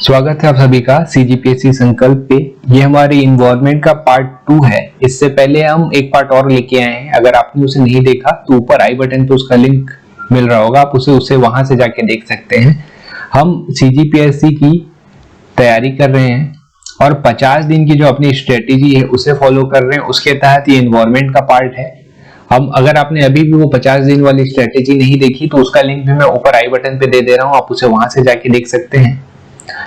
स्वागत है आप सभी का सीजीपीएससी संकल्प पे। ये हमारी इन्वायरमेंट का पार्ट 2 है। इससे पहले हम एक पार्ट और लेके आए हैं। अगर आपने उसे नहीं देखा तो ऊपर आई बटन पे उसका लिंक मिल रहा होगा, आप उसे वहां से जाके देख सकते हैं। हम सीजीपीएससी की तैयारी कर रहे हैं और 50 दिन की जो अपनी स्ट्रेटेजी है उसे फॉलो कर रहे हैं। उसके तहत ये इन्वायरमेंट का पार्ट है। अगर आपने अभी भी वो 50 दिन वाली स्ट्रेटेजी नहीं देखी तो उसका लिंक भी मैं ऊपर आई बटन पे दे दे रहा हूँ, आप उसे वहां से जाके देख सकते हैं।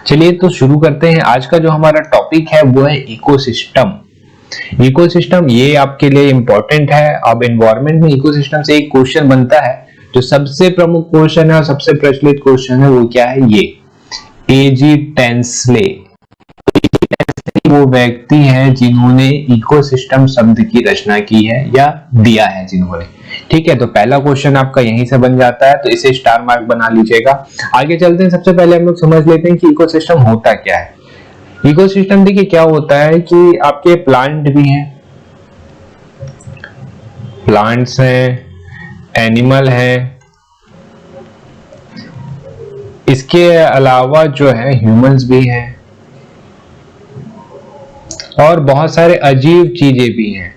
चलिए तो शुरू करते हैं। आज का जो हमारा टॉपिक है वो है इकोसिस्टम। इकोसिस्टम ये आपके लिए इंपॉर्टेंट है। अब एनवायरनमेंट में इकोसिस्टम से एक क्वेश्चन बनता है, जो सबसे प्रमुख क्वेश्चन है और सबसे प्रचलित क्वेश्चन है, वो क्या है? ये एजी टेंसले वो व्यक्ति है जिन्होंने इकोसिस्टम शब्द की रचना की है या दिया है जिन्होंने। ठीक है, तो पहला क्वेश्चन आपका यहीं से बन जाता है, तो इसे स्टार मार्क बना लीजिएगा। आगे चलते हैं। सबसे पहले हम लोग समझ लेते हैं कि इकोसिस्टम होता क्या है। इकोसिस्टम देखिए क्या होता है कि आपके प्लांट भी हैं, प्लांट्स हैं, एनिमल हैं, इसके अलावा जो है ह्यूमंस भी हैं और बहुत सारे अजीब चीजें भी हैं।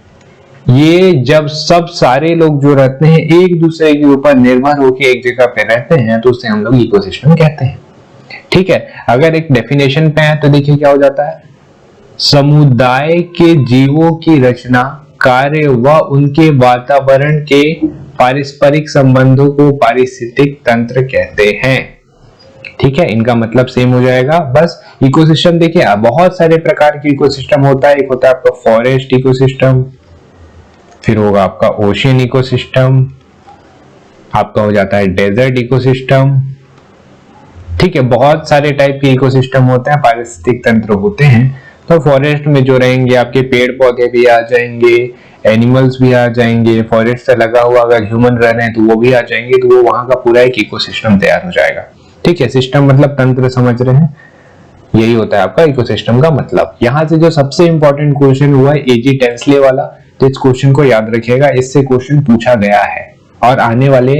ये जब सब सारे लोग जो रहते हैं एक दूसरे के ऊपर निर्भर होकर एक जगह पे रहते हैं तो उसे हम लोग इकोसिस्टम कहते हैं। ठीक है, अगर एक डेफिनेशन पे है तो देखिए क्या हो जाता है। समुदाय के जीवों की रचना, कार्य व उनके वातावरण के पारस्परिक संबंधों को पारिस्थितिक तंत्र कहते हैं। ठीक है, इनका मतलब सेम हो जाएगा। बस इकोसिस्टम देखिए बहुत सारे प्रकार के इकोसिस्टम होता है। एक होता है आपका फॉरेस्ट इकोसिस्टम, फिर होगा आपका ओशियन इकोसिस्टम, आपका हो जाता है डेजर्ट इकोसिस्टम। ठीक है, बहुत सारे टाइप के इकोसिस्टम होते हैं, पारिस्थितिक तंत्र होते हैं। तो फॉरेस्ट में जो रहेंगे आपके पेड़ पौधे भी आ जाएंगे, एनिमल्स भी आ जाएंगे, फॉरेस्ट से लगा हुआ अगर ह्यूमन रह रहे हैं तो वो भी आ जाएंगे, तो वो वहां का पूरा एक इकोसिस्टम तैयार हो जाएगा। ठीक है, सिस्टम मतलब तंत्र, समझ रहे हैं? यही होता है आपका इकोसिस्टम का मतलब। यहां से जो सबसे इंपॉर्टेंट क्वेश्चन हुआ है एजी टेंसले वाला, तो इस क्वेश्चन को याद रखिएगा, इससे क्वेश्चन पूछा गया है और आने वाले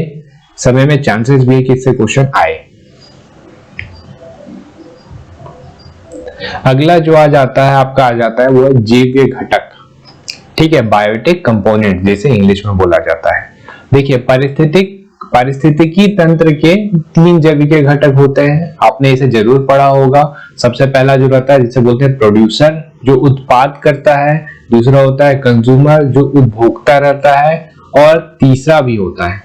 समय में चांसेस भी है कि इससे क्वेश्चन आए। अगला जो आ जाता है आपका आ जाता है वो है जीव घटक। ठीक है, बायोटिक कंपोनेंट जैसे इंग्लिश में बोला जाता है। देखिए पारिस्थितिकी तंत्र के 3 जैविक घटक होते हैं, आपने इसे जरूर पढ़ा होगा। सबसे पहला जो रहता है जिसे बोलते हैं प्रोड्यूसर, जो उत्पाद करता है। दूसरा होता है कंज्यूमर, जो उपभोक्ता रहता है। और तीसरा भी होता है,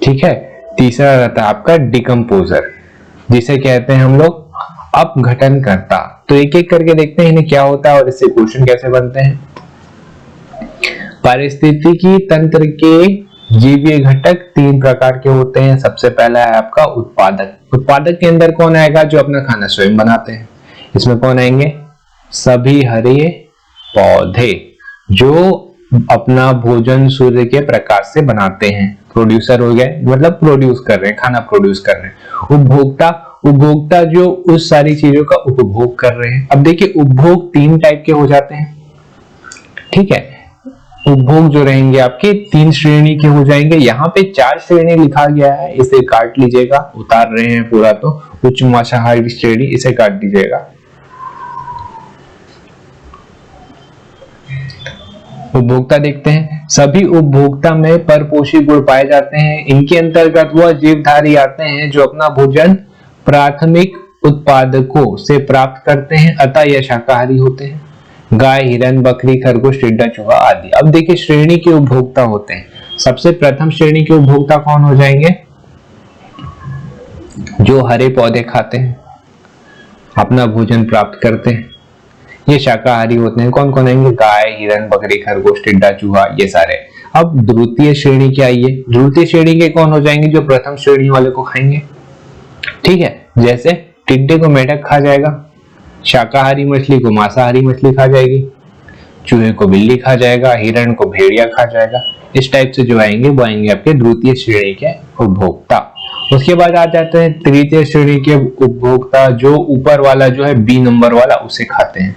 ठीक है, तीसरा रहता है आपका डिकम्पोजर, जिसे कहते हैं हम लोग अपघटनकर्ता। तो एक एक करके देखते हैं इन्हें क्या होता है और इससे क्वेश्चन कैसे बनते हैं। पारिस्थितिकी तंत्र के जीवीय घटक 3 प्रकार के होते हैं। सबसे पहला है आपका उत्पादक। उत्पादक के अंदर कौन आएगा? जो अपना खाना स्वयं बनाते हैं। इसमें कौन आएंगे? सभी हरे पौधे जो अपना भोजन सूर्य के प्रकाश से बनाते हैं। प्रोड्यूसर हो गए, मतलब प्रोड्यूस कर रहे हैं, खाना प्रोड्यूस कर रहे हैं। उपभोक्ता जो उस सारी चीजों का उपभोग कर रहे हैं। अब देखिए उपभोग 3 टाइप के हो जाते हैं। ठीक है, उपभोग जो रहेंगे आपके 3 श्रेणी के हो जाएंगे। यहाँ पे 4 श्रेणी लिखा गया है, इसे काट लीजिएगा, उतार रहे हैं पूरा तो। उच्च मांसाहारी श्रेणी, इसे काट दीजिएगा। उपभोक्ता देखते हैं, सभी उपभोक्ता में परपोषी गुण पाए जाते हैं। इनके अंतर्गत वह जीवधारी आते हैं जो अपना भोजन प्राथमिक उत्पादकों से प्राप्त करते हैं, अतः यह शाकाहारी होते हैं। गाय, हिरन, बकरी, खरगोश, टिड्डा, चूहा आदि। अब देखिए श्रेणी के उपभोक्ता होते हैं। सबसे प्रथम श्रेणी के उपभोक्ता कौन हो जाएंगे? जो हरे पौधे खाते हैं, अपना भोजन प्राप्त करते हैं, ये शाकाहारी होते हैं। कौन कौन आएंगे? गाय, हिरन, बकरी, खरगोश, टिड्डा, चूहा, ये सारे। अब द्वितीय श्रेणी के आइए। द्वितीय श्रेणी के कौन हो जाएंगे? जो प्रथम श्रेणी वाले को खाएंगे। ठीक है, जैसे टिड्डे को मेढक खा जाएगा, शाकाहारी मछली को मांसाहारी मछली खा जाएगी, चूहे को बिल्ली खा जाएगा, हिरण को भेड़िया खा जाएगा। इस टाइप से जो आएंगे वो आएंगे आपके द्वितीय श्रेणी के उपभोक्ता। उसके बाद आ जाते हैं तृतीय श्रेणी के उपभोक्ता, जो ऊपर वाला जो है बी नंबर वाला, उसे खाते हैं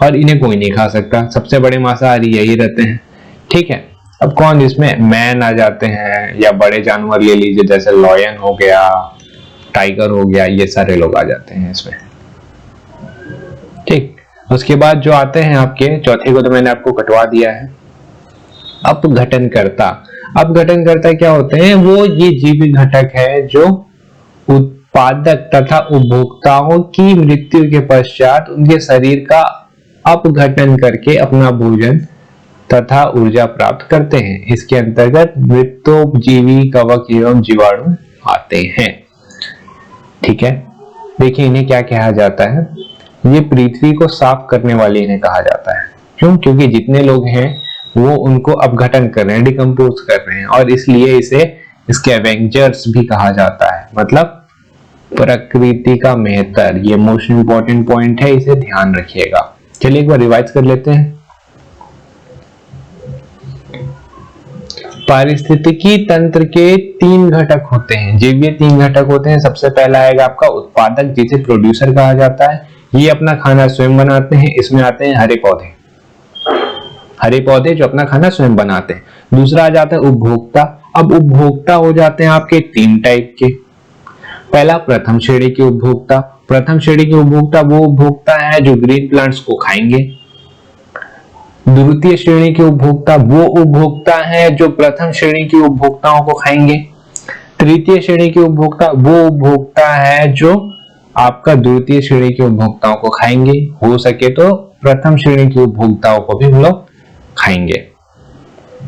और इन्हें कोई नहीं खा सकता। सबसे बड़े मांसाहारी यही रहते हैं। ठीक है, अब कौन इसमें? मैन आ जाते हैं, या बड़े जानवर ले लीजिए जैसे लॉयन हो गया, टाइगर हो गया, ये सारे लोग आ जाते हैं इसमें। ठीक, उसके बाद जो आते हैं आपके चौथे को तो मैंने आपको कटवा दिया है। अपघटनकर्ता, अपघटनकर्ता क्या होते हैं? वो ये जीवित घटक है जो उत्पादक तथा उपभोक्ताओं की मृत्यु के पश्चात उनके शरीर का अपघटन करके अपना भोजन तथा ऊर्जा प्राप्त करते हैं। इसके अंतर्गत मृतोपजीवी कवक एवं जीवाणु आते हैं। ठीक है, देखिए इन्हें क्या कहा जाता है? ये पृथ्वी को साफ करने वाले इन्हें कहा जाता है। क्यों? क्योंकि जितने लोग हैं वो उनको अपघटन कर रहे हैं, डिकम्पोज कर रहे हैं, और इसलिए इसे स्कैवेंजर्स भी कहा जाता है। मतलब प्रकृति का मेहतर, ये मोस्ट इंपॉर्टेंट पॉइंट है, इसे ध्यान रखिएगा। चलिए एक बार रिवाइज कर लेते हैं। पारिस्थितिकी तंत्र के 3 घटक होते हैं, जीवीय 3 घटक होते हैं। सबसे पहला आएगा आपका उत्पादक, जिसे प्रोड्यूसर कहा जाता है। ये अपना खाना स्वयं बनाते हैं। इसमें आते हैं हरे पौधे, हरे पौधे जो अपना खाना स्वयं बनाते हैं। दूसरा आ जाता है उपभोक्ता। अब उपभोक्ता हो जाते हैं आपके 3 टाइप के। पहला प्रथम श्रेणी के उपभोक्ता। प्रथम श्रेणी के उपभोक्ता वो उपभोक्ता है जो ग्रीन प्लांट्स को खाएंगे। द्वितीय श्रेणी के उपभोक्ता वो उपभोक्ता है जो प्रथम श्रेणी के उपभोक्ताओं को खाएंगे। तृतीय श्रेणी के उपभोक्ता वो उपभोक्ता है जो आपका द्वितीय श्रेणी के उपभोक्ताओं को खाएंगे। हो सके तो प्रथम श्रेणी के उपभोक्ताओं को भी हम लोग खाएंगे।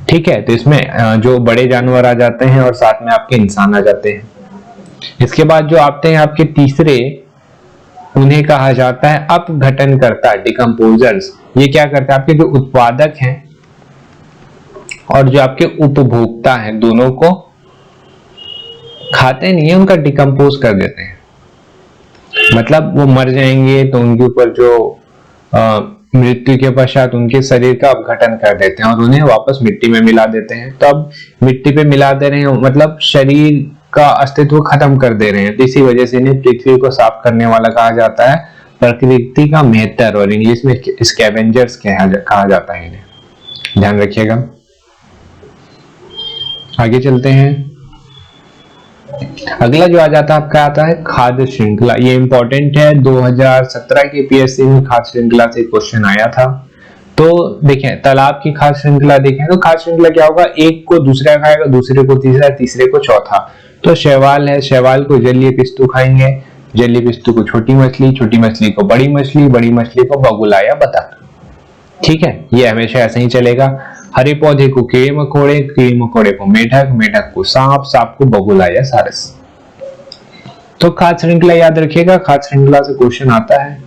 ठीक है, तो इसमें जो बड़े जानवर आ जाते हैं और साथ में आपके इंसान आ जाते हैं। इसके बाद जो आते हैं आपके तीसरे, उन्हें कहा जाता है अपघटनकर्ता, डिकम्पोजर्स। ये क्या करते हैं? आपके जो उत्पादक हैं और जो आपके उपभोक्ता हैं, दोनों को खाते नहीं है, उनका डिकम्पोज कर देते हैं। मतलब वो मर जाएंगे तो उनके ऊपर जो मृत्यु के पश्चात उनके शरीर का अपघटन कर देते हैं और उन्हें वापस मिट्टी में मिला देते हैं। तो अब मिट्टी पे मिला दे रहे हैं, मतलब शरीर का अस्तित्व खत्म कर दे रहे हैं। तो इसी वजह से इन्हें पृथ्वी को साफ करने वाला कहा जाता है, प्रकृति का मेहतर, और इंग्लिश में स्कैवेंजर्स कहा जाता है इन्हें। ध्यान रखिएगा। आगे चलते हैं। अगला जो आ जाता है आपका आता है खाद्य श्रृंखला। ये इंपॉर्टेंट है, 2017 के पीएससी में खाद्य श्रृंखला से क्वेश्चन आया था। तो देखें, तालाब की खाद्य श्रृंखला देखें तो खाद्य श्रृंखला क्या होगा? एक को दूसरा खाएगा, दूसरे को तीसरा, तीसरे को चौथा। तो शैवाल है, शैवाल को जलीय पिस्तु खाएंगे, जलीय पिस्तु को छोटी मछली, छोटी मछली को बड़ी मछली, बड़ी मछली को बगुला या बतख। ठीक है, ये हमेशा ऐसे ही चलेगा। हरे पौधे को कीड़े मकोड़े, कीड़े मकोड़े को मेढक, मेढक को सांप, सांप को बगुला या सारस। तो खाद्य श्रृंखला याद रखिएगा, खाद्य श्रृंखला से क्वेश्चन आता है।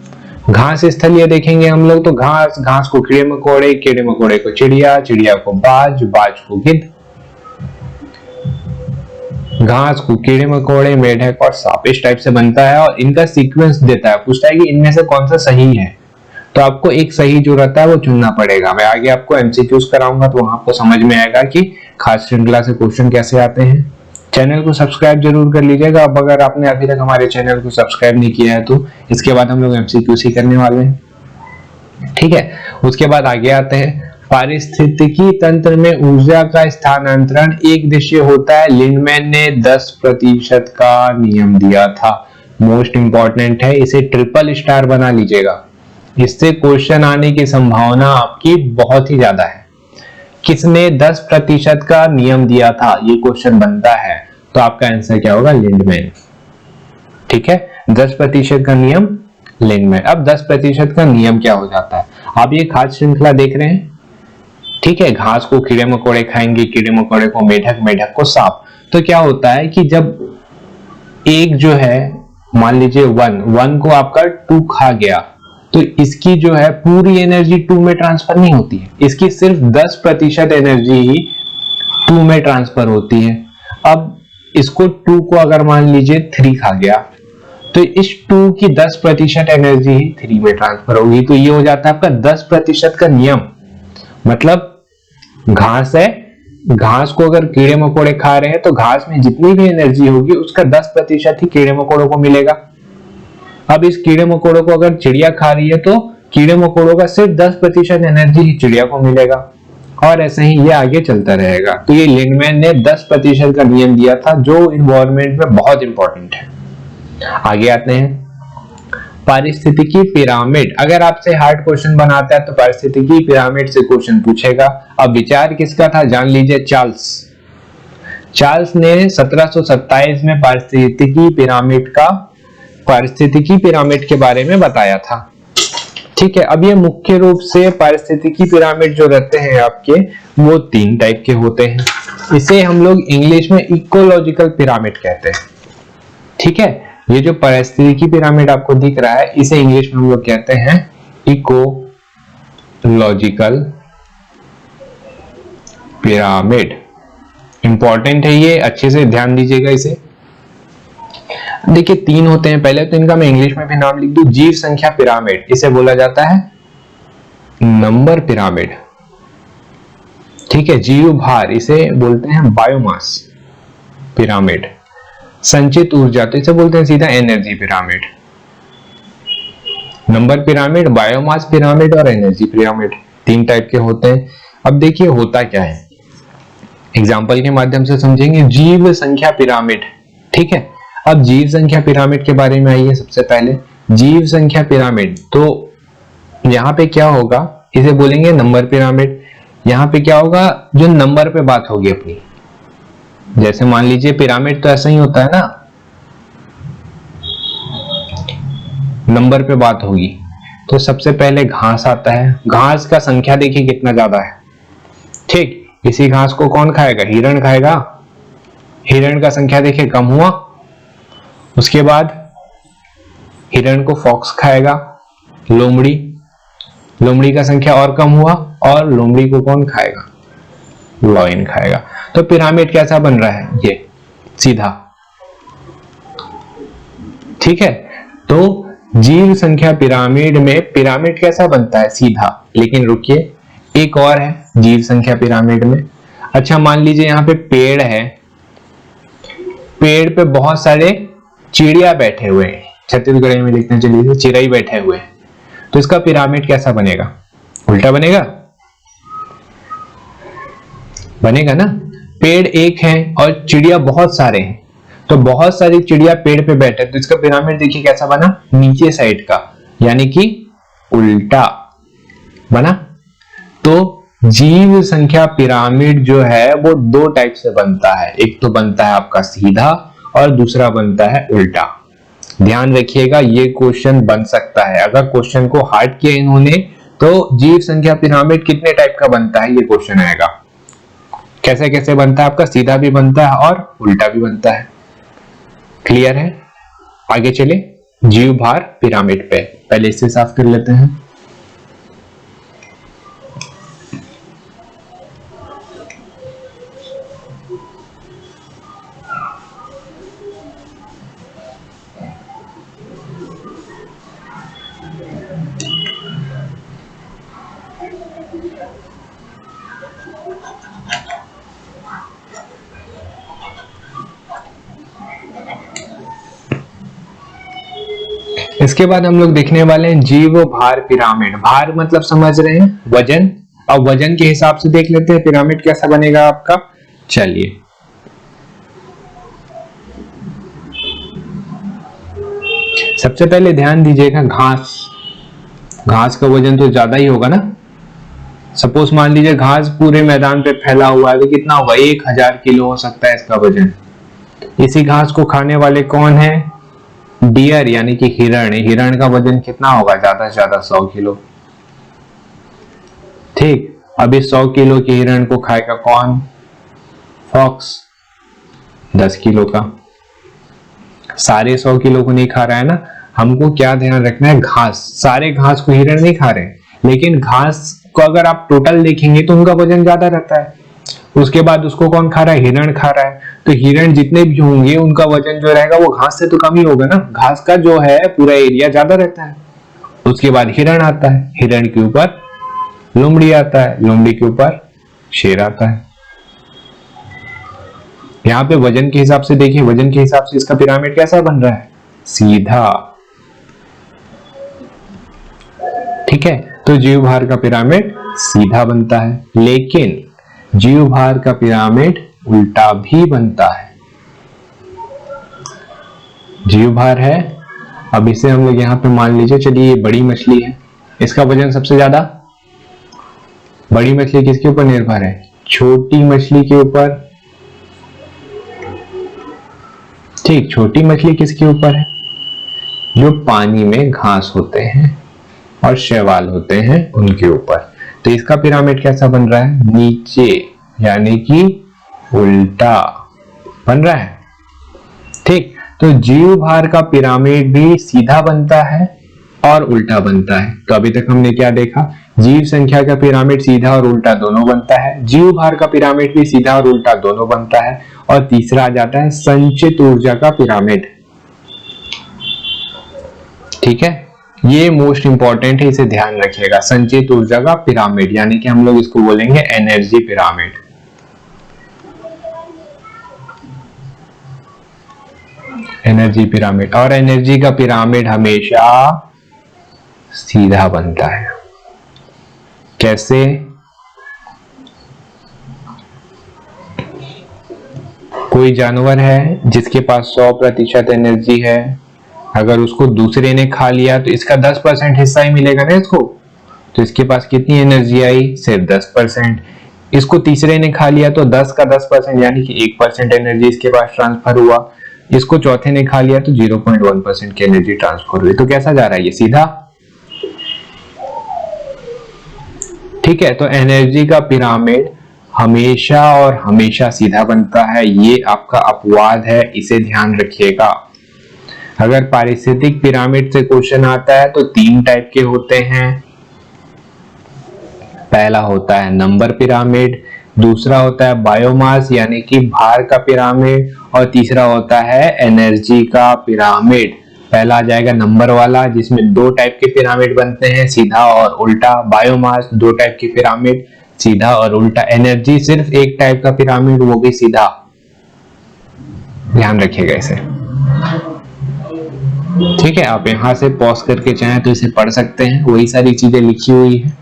घास स्थल ये देखेंगे हम लोग, तो घास, घास को कीड़े मकोड़े, कीड़े मकोड़े को चिड़िया, चिड़िया को बाज, बाज को गिद्ध, घास को कीड़े मकोड़े, मेढक और सांप। इस टाइप से बनता है और इनका सीक्वेंस देता है, पूछता है कि इनमें से कौन सा सही है। तो आपको एक सही जो रहता है वो चुनना पड़ेगा। मैं आगे आपको एमसीक्यूज कराऊंगा तो वहां आपको समझ में आएगा कि खाद्य श्रृंखला से क्वेश्चन कैसे आते हैं। चैनल को सब्सक्राइब जरूर कर लीजिएगा। अब अगर आपने अभी तक हमारे चैनल को सब्सक्राइब नहीं किया है तो इसके बाद हम लोग एमसीक्यूज ही करने वाले हैं। ठीक है, उसके बाद आगे आते हैं। पारिस्थितिकी तंत्र में ऊर्जा का स्थानांतरण एक दिशीय होता है। लिंडमैन ने 10% का नियम दिया था। मोस्ट इंपॉर्टेंट है, इसे ट्रिपल स्टार बना लीजिएगा। इससे क्वेश्चन आने की संभावना आपकी बहुत ही ज्यादा है। किसने 10% का नियम दिया था, ये क्वेश्चन बनता है, तो आपका आंसर क्या होगा? लिंडमैन। ठीक है, 10% का नियम लिंडमैन। अब 10% का नियम क्या हो जाता है? आप ये खाद्य श्रृंखला देख रहे हैं, ठीक है, घास को कीड़े मकोड़े खाएंगे, कीड़े मकोड़े को मेढक, मेढक को सांप। तो क्या होता है कि जब एक जो है, मान लीजिए 1 को आपका 2 खा गया, तो इसकी जो है पूरी एनर्जी 2 में ट्रांसफर नहीं होती है, इसकी सिर्फ 10% एनर्जी ही 2 में ट्रांसफर होती है। अब इसको 2 को अगर मान लीजिए 3 खा गया, तो इस 2 की 10% एनर्जी ही 3 में ट्रांसफर होगी। तो ये हो जाता है आपका 10% का नियम। मतलब घास है, घास को अगर कीड़े मकोड़े खा रहे हैं तो घास में जितनी भी एनर्जी होगी उसका 10% ही कीड़े मकोड़ों को मिलेगा। अब इस कीड़े मकोड़ों को अगर चिड़िया खा रही है तो कीड़े मकोड़ों का सिर्फ 10% एनर्जी ही चिड़िया को मिलेगा, और ऐसे ही ये आगे चलता रहेगा। तो ये लिंडमैन ने 10% का नियम दिया था, जो इन्वायरमेंट में बहुत इंपॉर्टेंट है। आगे आते हैं, पारिस्थितिकी पिरामिड। अगर आपसे हार्ड क्वेश्चन बनाता है तो पारिस्थितिकी पिरामिड से क्वेश्चन पूछेगा। अब विचार किसका था जान लीजिए, चार्ल्स ने 1727 में पारिस्थितिकी पिरामिड के बारे में बताया था। ठीक है, अब ये मुख्य रूप से पारिस्थितिकी पिरामिड जो रहते हैं आपके, वो 3 टाइप के होते हैं। इसे हम लोग इंग्लिश में इकोलॉजिकल पिरामिड कहते हैं। ठीक है, ये जो पारिस्थितिकी पिरामिड आपको दिख रहा है, इसे इंग्लिश में हम लोग कहते हैं इकोलॉजिकल पिरामिड। इंपॉर्टेंट है ये, अच्छे से ध्यान दीजिएगा इसे। देखिए 3 होते हैं। पहले तो इनका मैं इंग्लिश में भी नाम लिख दूं, जीव संख्या पिरामिड, इसे बोला जाता है नंबर पिरामिड। ठीक है, जीव भार, इसे बोलते हैं बायोमास पिरामिड। संचित ऊर्जा, तो इसे बोलते हैं सीधा energy pyramid. Number pyramid, biomass pyramid और एनर्जी पिरामिड, 3 टाइप के होते हैं। अब देखिए होता क्या है, एग्जाम्पल के माध्यम से समझेंगे। जीव संख्या पिरामिड, ठीक है। अब जीव संख्या पिरामिड के बारे में आइए। सबसे पहले जीव संख्या पिरामिड, तो यहां पे क्या होगा, इसे बोलेंगे नंबर पिरामिड। यहां पे क्या होगा, जो नंबर पे बात होगी अपनी, जैसे मान लीजिए पिरामिड तो ऐसा ही होता है ना, नंबर पे बात होगी। तो सबसे पहले घास आता है, घास का संख्या देखिए कितना ज्यादा है। ठीक, इसी घास को कौन खाएगा, हिरण खाएगा। हिरण का संख्या देखिए कम हुआ। उसके बाद हिरण को फॉक्स खाएगा, लोमड़ी का संख्या और कम हुआ, और लोमड़ी को कौन खाएगा, लॉयन खाएगा। तो पिरामिड कैसा बन रहा है, ये सीधा। ठीक है, तो जीव संख्या पिरामिड में पिरामिड कैसा बनता है, सीधा। लेकिन रुकिए, एक और है जीव संख्या पिरामिड में। अच्छा मान लीजिए यहां पे पेड़ है, पेड़ पे बहुत सारे चिड़िया बैठे हुए हैं, छत्तीसगढ़ में लिखते हैं चलिए, चिड़ई बैठे हुए हैं। तो इसका पिरामिड कैसा बनेगा, उल्टा बनेगा ना। पेड़ एक है और चिड़िया बहुत सारे हैं, तो बहुत सारी चिड़िया पेड़ पे बैठे, तो इसका पिरामिड देखिए कैसा बना, नीचे साइड का, यानी कि उल्टा बना। तो जीव संख्या पिरामिड जो है वो 2 टाइप से बनता है, एक तो बनता है आपका सीधा और दूसरा बनता है उल्टा। ध्यान रखिएगा, ये क्वेश्चन बन सकता है। अगर क्वेश्चन को हार्ड किया इन्होंने तो जीव संख्या पिरामिड कितने टाइप का बनता है, ये क्वेश्चन आएगा। कैसे कैसे बनता है आपका, सीधा भी बनता है और उल्टा भी बनता है। क्लियर है, आगे चले जीव भार पिरामिड पे। पहले इसे साफ कर लेते हैं। इसके बाद हम लोग देखने वाले हैं जीव भार पिरामिड। भार मतलब समझ रहे हैं, वजन। अब वजन के हिसाब से देख लेते हैं पिरामिड कैसा बनेगा आपका। चलिए सबसे पहले ध्यान दीजिएगा, घास का वजन तो ज्यादा ही होगा ना। सपोज मान लीजिए घास पूरे मैदान पे फैला हुआ है, तो कितना होगा, 1000 किलो हो सकता है इसका वजन। इसी घास को खाने वाले कौन है, डियर यानी कि हिरण। हिरण का वजन कितना होगा, ज्यादा से ज्यादा 100 किलो। ठीक, अब इस 100 किलो के हिरण को खाएगा कौन, फॉक्स, 10 किलो का। सारे 100 किलो को नहीं खा रहा है ना। हमको क्या ध्यान रखना है, घास, सारे घास को हिरण नहीं खा रहे, लेकिन घास को अगर आप टोटल देखेंगे तो उनका वजन ज्यादा रहता है। उसके बाद उसको कौन खा रहा है, हिरण खा रहा है। तो हिरण जितने भी होंगे उनका वजन जो रहेगा वो घास से तो कम ही होगा ना, घास का जो है पूरा एरिया ज्यादा रहता है। उसके बाद हिरण आता है, हिरण के ऊपर लोमड़ी आता है, लोमड़ी के ऊपर शेर आता है। यहाँ पे वजन के हिसाब से देखिए, वजन के हिसाब से इसका पिरामिड कैसा बन रहा है, सीधा। ठीक है, तो जीव भार का पिरामिड सीधा बनता है, लेकिन जीव भार का पिरामिड उल्टा भी बनता है। जीव भार है। अब इसे हम लोग यहाँ पे मान लीजिए, चलिए ये बड़ी मछली है, इसका वजन सबसे ज्यादा। बड़ी मछली किसके ऊपर निर्भर है? छोटी मछली के ऊपर। ठीक, छोटी मछली किसके ऊपर है? जो पानी में घास होते हैं और शैवाल होते हैं उनके ऊपर। तो इसका पिरामिड कैसा बन रहा है? नीचे यानी कि उल्टा बन रहा है। ठीक, तो जीव भार का पिरामिड भी सीधा बनता है और उल्टा बनता है। तो अभी तक हमने क्या देखा? जीव संख्या का पिरामिड सीधा और उल्टा दोनों बनता है, जीव भार का पिरामिड भी सीधा और उल्टा दोनों बनता है, और तीसरा आ जाता है संचित ऊर्जा का पिरामिड। ठीक है, ये मोस्ट इंपॉर्टेंट है, इसे ध्यान रखिएगा। संचित ऊर्जा का पिरामिड यानी कि हम लोग इसको बोलेंगे एनर्जी पिरामिड। एनर्जी पिरामिड, और एनर्जी का पिरामिड हमेशा सीधा बनता है। कैसे? कोई जानवर है जिसके पास 100% एनर्जी है, अगर उसको दूसरे ने खा लिया तो इसका 10% हिस्सा ही मिलेगा ना इसको। तो इसके पास कितनी एनर्जी आई? सिर्फ 10%। इसको तीसरे ने खा लिया तो 10 का 10% यानी कि 1% एनर्जी इसके पास ट्रांसफर हुआ। इसको चौथे ने खा लिया तो 0.1% की एनर्जी ट्रांसफर हुई। तो कैसा जा रहा है ये? सीधा। ठीक है, तो एनर्जी का पिरामिड हमेशा और हमेशा सीधा बनता है, ये आपका अपवाद है, इसे ध्यान रखिएगा। अगर पारिस्थितिक पिरामिड से क्वेश्चन आता है तो 3 टाइप के होते हैं। पहला होता है नंबर पिरामिड, दूसरा होता है बायोमास यानी कि भार का पिरामिड, और तीसरा होता है एनर्जी का पिरामिड। पहला आ जाएगा नंबर वाला, जिसमें 2 टाइप के पिरामिड बनते हैं, सीधा और उल्टा। बायोमास 2 टाइप की पिरामिड, सीधा और उल्टा। एनर्जी सिर्फ 1 टाइप का पिरामिड, वो भी सीधा। ध्यान रखिएगा इसे। ठीक है, आप यहां से पॉज करके चाहें तो इसे पढ़ सकते हैं, वही सारी चीजें लिखी हुई है।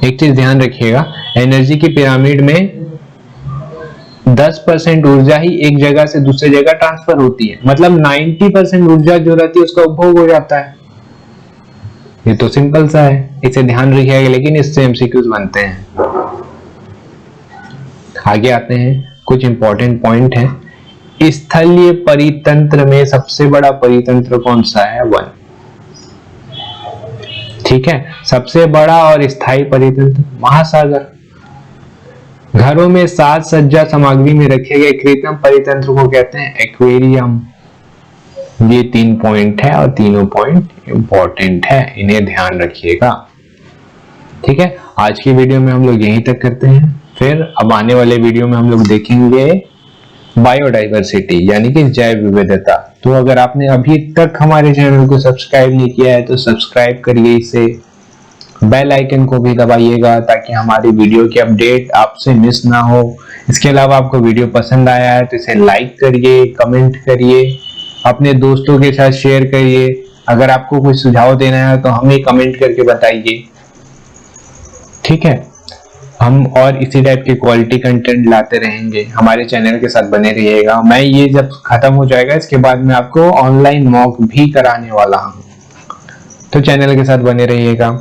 एक चीज ध्यान रखिएगा, एनर्जी की पिरामिड में 10% ऊर्जा ही एक जगह से दूसरी जगह ट्रांसफर होती है, मतलब 90% ऊर्जा जो रहती है उसका उपभोग हो जाता है। ये तो सिंपल सा है, इसे ध्यान रखिएगा, लेकिन इससे एमसीक्यूज बनते हैं। आगे आते हैं, कुछ इंपॉर्टेंट पॉइंट है। स्थलीय परितंत्र में सबसे बड़ा परितंत्र कौन सा है? वन। ठीक है, सबसे बड़ा और स्थायी परितंत्र महासागर। घरों में साज सज्जा सामग्री में रखे गए कृत्रिम परितंत्र को कहते हैं एक्वेरियम। ये 3 पॉइंट है और तीनों पॉइंट इंपॉर्टेंट है, इन्हें ध्यान रखिएगा। ठीक है, आज की वीडियो में हम लोग यहीं तक करते हैं, फिर अब आने वाले वीडियो में हम लोग देखेंगे बायोडाइवर्सिटी यानी कि जैव विविधता। तो अगर आपने अभी तक हमारे चैनल को सब्सक्राइब नहीं किया है तो सब्सक्राइब करिए, इसे बेल आइकन को भी दबाइएगा ताकि हमारी वीडियो की अपडेट आपसे मिस ना हो। इसके अलावा आपको वीडियो पसंद आया है तो इसे लाइक करिए, कमेंट करिए, अपने दोस्तों के साथ शेयर करिए। अगर आपको कुछ सुझाव देना है तो हमें कमेंट करके बताइए। ठीक है, हम और इसी टाइप के क्वालिटी कंटेंट लाते रहेंगे, हमारे चैनल के साथ बने रहिएगा। मैं ये जब खत्म हो जाएगा इसके बाद मैं आपको ऑनलाइन मॉक भी कराने वाला हूँ, तो चैनल के साथ बने रहिएगा।